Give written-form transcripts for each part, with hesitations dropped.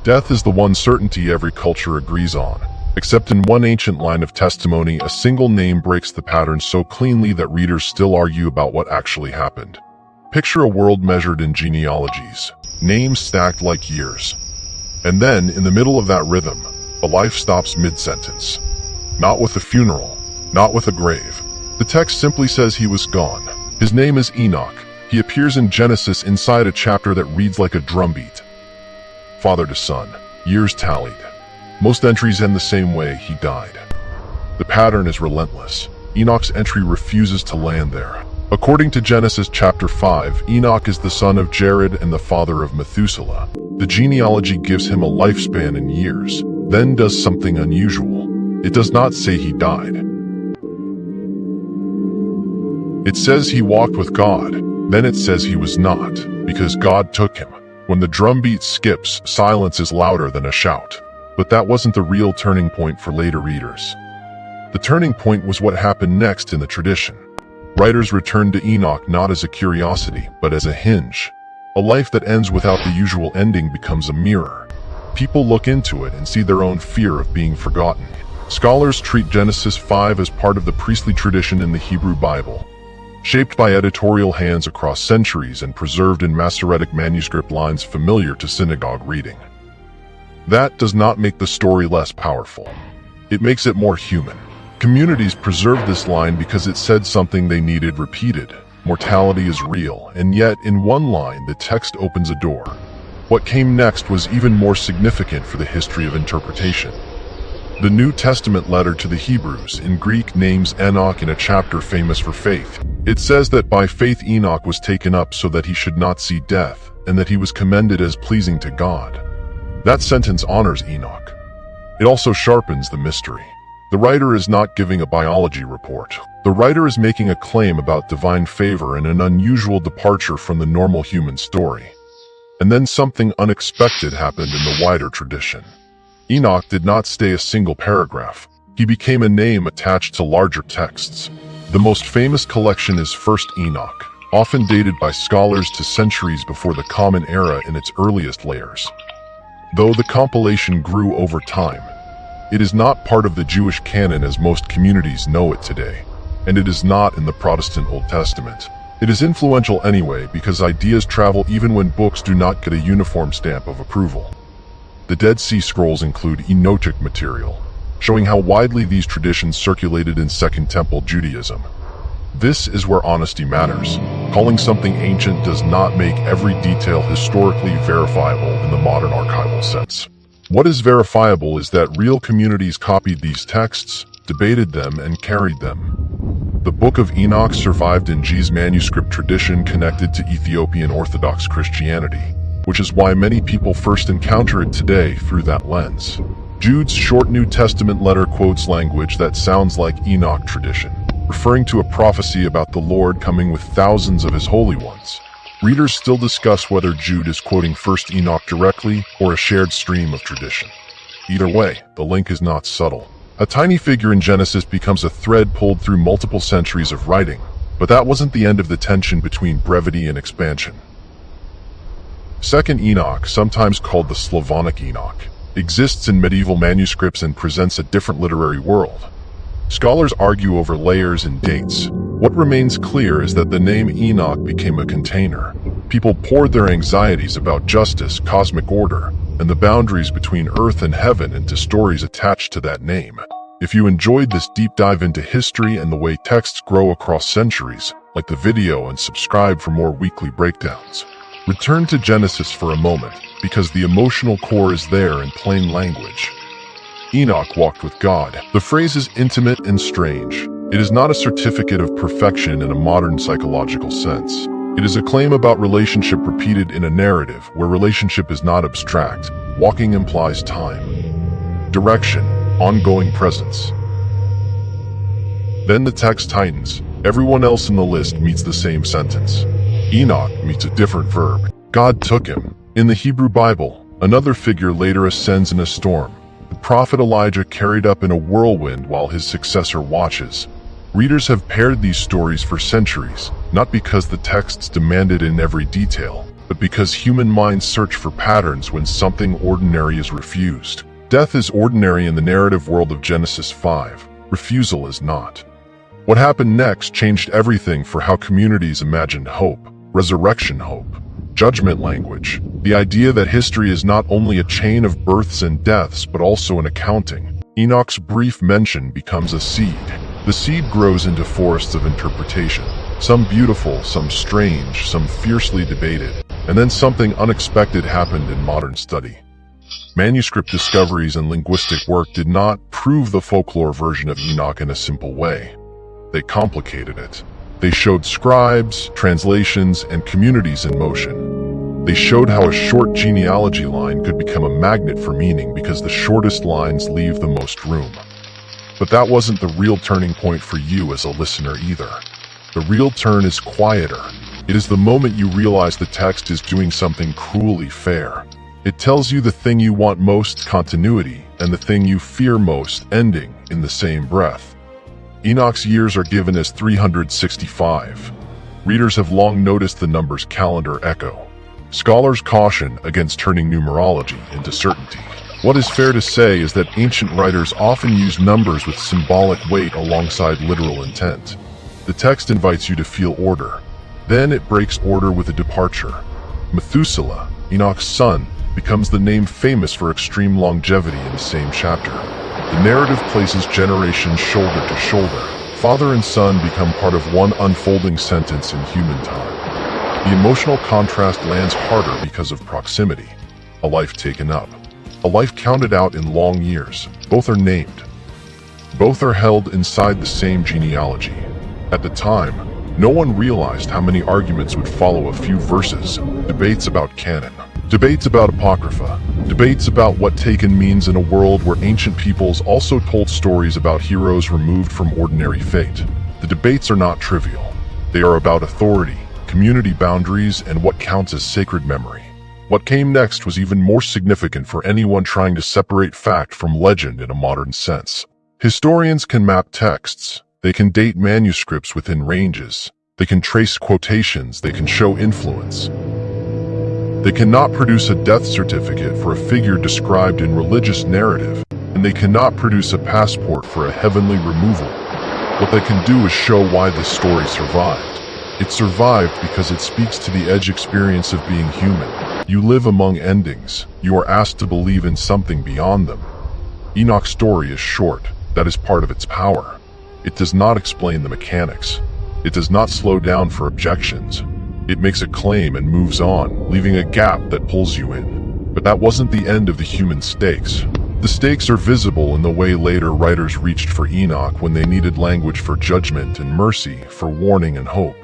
Death is the one certainty every culture agrees on. Except in one ancient line of testimony, a single name breaks the pattern so cleanly that readers still argue about what actually happened. Picture a world measured in genealogies, names stacked like years. And then, in the middle of that rhythm, a life stops mid-sentence. Not with a funeral, not with a grave. The text simply says he was gone. His name is Enoch. He appears in Genesis inside a chapter that reads like a drumbeat. Father to son, years tallied. Most entries end the same way: he died. The pattern is relentless. Enoch's entry refuses to land there. According to Genesis chapter 5, Enoch is the son of Jared and the father of Methuselah. The genealogy gives him a lifespan in years, then does something unusual. It does not say he died. It says he walked with God, then it says he was not, because God took him. When the drumbeat skips, silence is louder than a shout. But that wasn't the real turning point for later readers. The turning point was what happened next in the tradition. Writers returned to Enoch not as a curiosity, but as a hinge. A life that ends without the usual ending becomes a mirror. People look into it and see their own fear of being forgotten. Scholars treat Genesis 5 as part of the priestly tradition in the Hebrew Bible, shaped by editorial hands across centuries and preserved in Masoretic manuscript lines familiar to synagogue reading. That does not make the story less powerful. It makes it more human. Communities preserved this line because it said something they needed repeated. Mortality is real, and yet in one line the text opens a door. What came next was even more significant for the history of interpretation. The New Testament letter to the Hebrews in Greek names Enoch in a chapter famous for faith. It says that by faith Enoch was taken up so that he should not see death, and that he was commended as pleasing to God. That sentence honors Enoch. It also sharpens the mystery. The writer is not giving a biology report. The writer is making a claim about divine favor and an unusual departure from the normal human story. And then something unexpected happened in the wider tradition. Enoch did not stay a single paragraph. He became a name attached to larger texts. The most famous collection is First Enoch, often dated by scholars to centuries before the Common Era in its earliest layers. Though the compilation grew over time, it is not part of the Jewish canon as most communities know it today, and it is not in the Protestant Old Testament. It is influential anyway because ideas travel even when books do not get a uniform stamp of approval. The Dead Sea Scrolls include Enochic material, showing how widely these traditions circulated in Second Temple Judaism. This is where honesty matters. Calling something ancient does not make every detail historically verifiable in the modern archival sense. What is verifiable is that real communities copied these texts, debated them, and carried them. The Book of Enoch survived in G's manuscript tradition connected to Ethiopian Orthodox Christianity, which is why many people first encounter it today through that lens. Jude's short New Testament letter quotes language that sounds like Enoch tradition, referring to a prophecy about the Lord coming with thousands of his holy ones. Readers still discuss whether Jude is quoting First Enoch directly or a shared stream of tradition. Either way, the link is not subtle. A tiny figure in Genesis becomes a thread pulled through multiple centuries of writing, but that wasn't the end of the tension between brevity and expansion. Second Enoch, sometimes called the Slavonic Enoch, exists in medieval manuscripts and presents a different literary world. Scholars argue over layers and dates. What remains clear is that the name Enoch became a container. People poured their anxieties about justice, cosmic order, and the boundaries between earth and heaven into stories attached to that name. If you enjoyed this deep dive into history and the way texts grow across centuries, like the video and subscribe for more weekly breakdowns. Return to Genesis for a moment, because the emotional core is there in plain language. Enoch walked with God. The phrase is intimate and strange. It is not a certificate of perfection in a modern psychological sense. It is a claim about relationship repeated in a narrative where relationship is not abstract. Walking implies time, direction, ongoing presence. Then the text tightens. Everyone else in the list meets the same sentence. Enoch meets a different verb. God took him. In the Hebrew Bible, another figure later ascends in a storm. The prophet Elijah carried up in a whirlwind while his successor watches. Readers have paired these stories for centuries, not because the texts demand it in every detail, but because human minds search for patterns when something ordinary is refused. Death is ordinary in the narrative world of Genesis 5. Refusal is not. What happened next changed everything for how communities imagined hope, resurrection hope, judgment language, the idea that history is not only a chain of births and deaths but also an accounting. Enoch's brief mention becomes a seed. The seed grows into forests of interpretation, some beautiful, some strange, some fiercely debated, and then something unexpected happened in modern study. Manuscript discoveries and linguistic work did not prove the folklore version of Enoch in a simple way. They complicated it. They showed scribes, translations, and communities in motion. They showed how a short genealogy line could become a magnet for meaning because the shortest lines leave the most room. But that wasn't the real turning point for you as a listener either. The real turn is quieter. It is the moment you realize the text is doing something cruelly fair. It tells you the thing you want most, continuity, and the thing you fear most, ending, in the same breath. Enoch's years are given as 365. Readers have long noticed the number's calendar echo. Scholars caution against turning numerology into certainty. What is fair to say is that ancient writers often use numbers with symbolic weight alongside literal intent. The text invites you to feel order. Then it breaks order with a departure. Methuselah, Enoch's son, becomes the name famous for extreme longevity in the same chapter. The narrative places generations shoulder to shoulder. Father and son become part of one unfolding sentence in human time. The emotional contrast lands harder because of proximity. A life taken up. A life counted out in long years. Both are named. Both are held inside the same genealogy. At the time, no one realized how many arguments would follow a few verses, debates about canon, debates about apocrypha, debates about what taken means in a world where ancient peoples also told stories about heroes removed from ordinary fate. The debates are not trivial. They are about authority, community boundaries, and what counts as sacred memory. What came next was even more significant for anyone trying to separate fact from legend in a modern sense. Historians can map texts. They can date manuscripts within ranges. They can trace quotations. They can show influence. They cannot produce a death certificate for a figure described in religious narrative, and they cannot produce a passport for a heavenly removal. What they can do is show why this story survived. It survived because it speaks to the edge experience of being human. You live among endings. You are asked to believe in something beyond them. Enoch's story is short. That is part of its power. It does not explain the mechanics. It does not slow down for objections. It makes a claim and moves on, leaving a gap that pulls you in. But that wasn't the end of the human stakes. The stakes are visible in the way later writers reached for Enoch when they needed language for judgment and mercy, for warning and hope.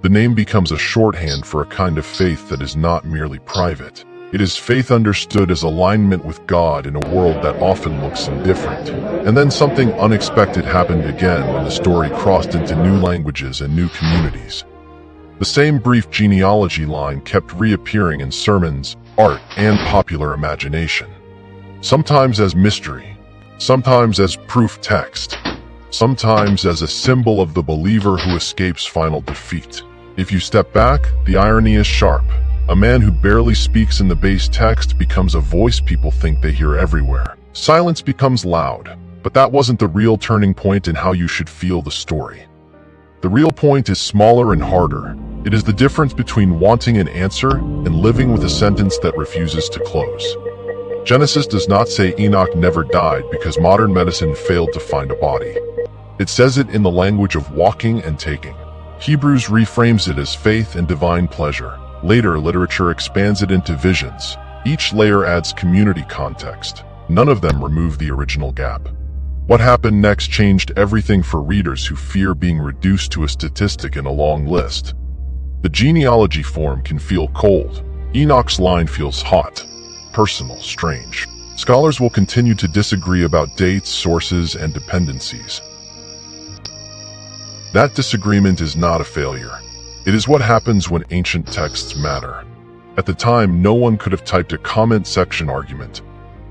The name becomes a shorthand for a kind of faith that is not merely private. It is faith understood as alignment with God in a world that often looks indifferent. And then something unexpected happened again when the story crossed into new languages and new communities. The same brief genealogy line kept reappearing in sermons, art, and popular imagination. Sometimes as mystery, sometimes as proof text, sometimes as a symbol of the believer who escapes final defeat. If you step back, the irony is sharp. A man who barely speaks in the base text becomes a voice people think they hear everywhere. Silence becomes loud, but that wasn't the real turning point in how you should feel the story. The real point is smaller and harder. It is the difference between wanting an answer and living with a sentence that refuses to close. Genesis does not say Enoch never died because modern medicine failed to find a body. It says it in the language of walking and taking. Hebrews reframes it as faith and divine pleasure. Later, literature expands it into visions. Each layer adds community context. None of them remove the original gap. What happened next changed everything for readers who fear being reduced to a statistic in a long list. The genealogy form can feel cold. Enoch's line feels hot, personal, strange. Scholars will continue to disagree about dates, sources, and dependencies. That disagreement is not a failure. It is what happens when ancient texts matter. At the time, no one could have typed a comment section argument.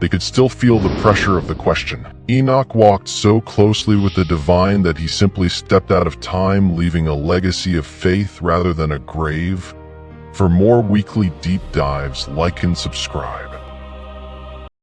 They could still feel the pressure of the question. Enoch walked so closely with the divine that he simply stepped out of time, leaving a legacy of faith rather than a grave. For more weekly deep dives, like and subscribe.